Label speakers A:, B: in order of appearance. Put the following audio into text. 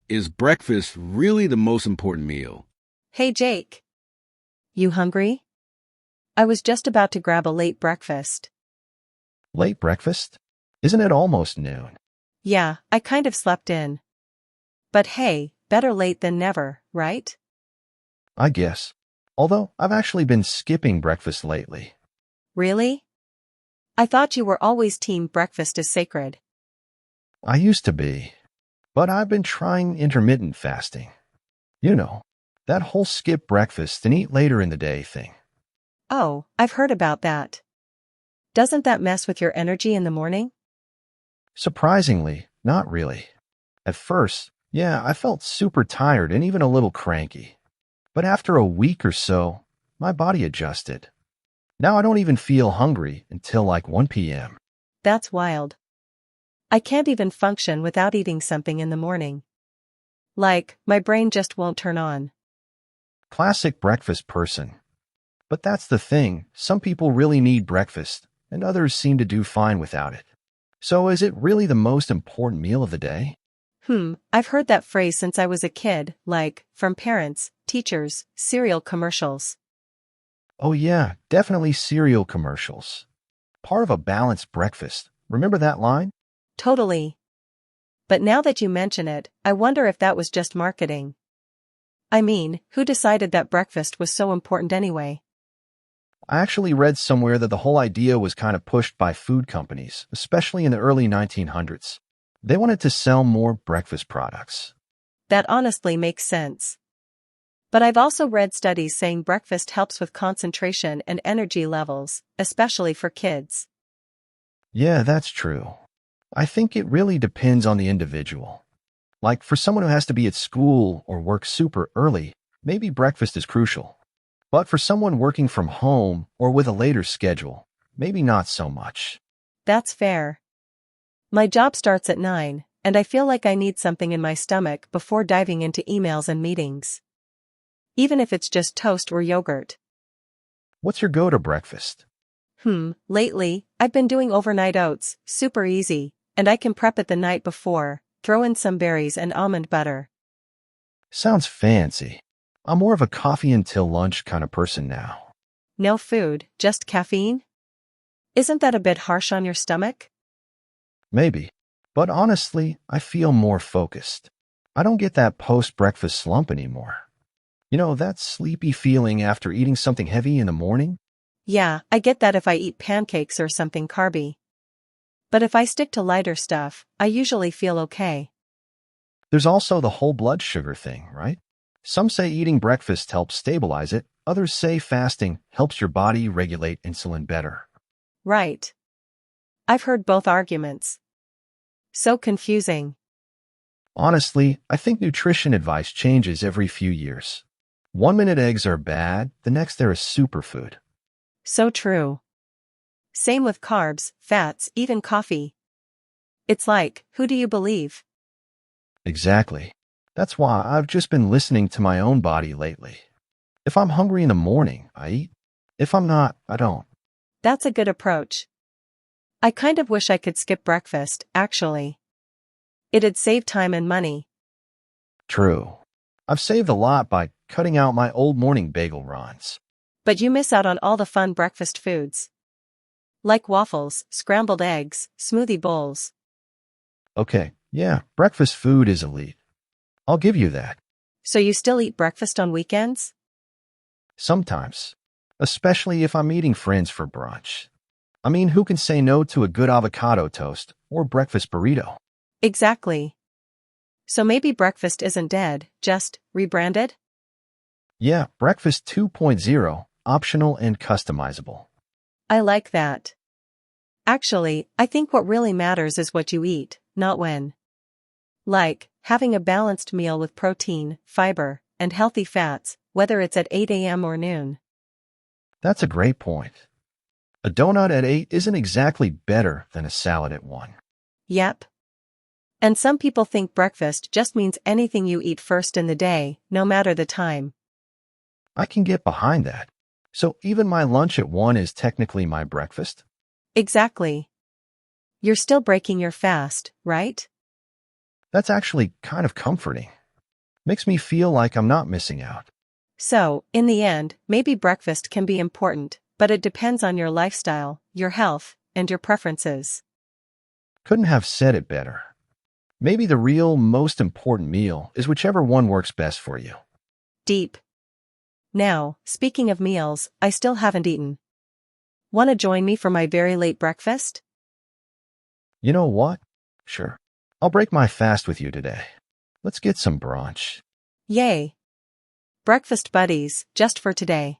A: Is breakfast really the most important meal?
B: Hey Jake, you hungry? I was just about to grab a late breakfast.
C: Late breakfast? Isn't it almost noon?
B: Yeah, I kind of slept in. But hey, better late than never, right?
C: I guess. Although I've actually been skipping breakfast lately.
B: Really? I thought you were always team breakfast is sacred.
C: I used to be, but I've been trying intermittent fasting. You know, that whole skip breakfast and eat later in the day thing.
B: Oh, I've heard about that. Doesn't that mess with your energy in the morning?
C: Surprisingly, not really. At first, yeah, I felt super tired and even a little cranky. But after a week or so, my body adjusted. Now I don't even feel hungry until like 1 p.m.
B: That's wild. I can't even function without eating something in the morning. Like, my brain just won't turn on.
C: Classic breakfast person. But that's the thing, some people really need breakfast, and others seem to do fine without it. So is it really the most important meal of the day?
B: I've heard that phrase since I was a kid, like, from parents, teachers, cereal commercials.
C: Oh yeah, definitely cereal commercials. Part of a balanced breakfast. Remember that line?
B: Totally. But now that you mention it, I wonder if that was just marketing. I mean, who decided that breakfast was so important anyway?
C: I actually read somewhere that the whole idea was kind of pushed by food companies, especially in the early 1900s. They wanted to sell more breakfast products.
B: That honestly makes sense. But I've also read studies saying breakfast helps with concentration and energy levels, especially for kids.
C: Yeah, that's true. I think it really depends on the individual. Like for someone who has to be at school or work super early, maybe breakfast is crucial. But for someone working from home or with a later schedule, maybe not so much.
B: That's fair. My job starts at 9, and I feel like I need something in my stomach before diving into emails and meetings. Even if it's just toast or yogurt.
C: What's your go-to breakfast?
B: Lately, I've been doing overnight oats, super easy, and I can prep it the night before, throw in some berries and almond butter.
C: Sounds fancy. I'm more of a coffee until lunch kind of person now.
B: No food, just caffeine? Isn't that a bit harsh on your stomach?
C: Maybe. But honestly, I feel more focused. I don't get that post-breakfast slump anymore. You know, that sleepy feeling after eating something heavy in the morning?
B: Yeah, I get that if I eat pancakes or something carby. But if I stick to lighter stuff, I usually feel okay.
C: There's also the whole blood sugar thing, right? Some say eating breakfast helps stabilize it. Others say fasting helps your body regulate insulin better.
B: Right. I've heard both arguments. So confusing.
C: Honestly, I think nutrition advice changes every few years. 1 minute eggs are bad, the next they're a superfood.
B: So true. Same with carbs, fats, even coffee. It's like, who do you believe?
C: Exactly. That's why I've just been listening to my own body lately. If I'm hungry in the morning, I eat. If I'm not, I don't.
B: That's a good approach. I kind of wish I could skip breakfast, actually. It'd save time and money.
C: True. I've saved a lot by cutting out my old morning bagel runs.
B: But you miss out on all the fun breakfast foods. Like waffles, scrambled eggs, smoothie bowls.
C: Okay, yeah, breakfast food is elite. I'll give you that.
B: So you still eat breakfast on weekends?
C: Sometimes. Especially if I'm meeting friends for brunch. I mean, who can say no to a good avocado toast or breakfast burrito?
B: Exactly. So maybe breakfast isn't dead, just rebranded?
C: Yeah, breakfast 2.0, optional and customizable.
B: I like that. Actually, I think what really matters is what you eat, not when. Like, having a balanced meal with protein, fiber, and healthy fats, whether it's at 8 a.m. or noon.
C: That's a great point. A donut at 8 isn't exactly better than a salad at 1.
B: Yep. And some people think breakfast just means anything you eat first in the day, no matter the time.
C: I can get behind that. So even my lunch at 1 is technically my breakfast?
B: Exactly. You're still breaking your fast, right?
C: That's actually kind of comforting. Makes me feel like I'm not missing out.
B: So, in the end, maybe breakfast can be important, but it depends on your lifestyle, your health, and your preferences.
C: Couldn't have said it better. Maybe the real most important meal is whichever one works best for you.
B: Deep. Now, speaking of meals, I still haven't eaten. Want to join me for my very late breakfast?
C: You know what? Sure. I'll break my fast with you today. Let's get some brunch.
B: Yay! Breakfast buddies, just for today.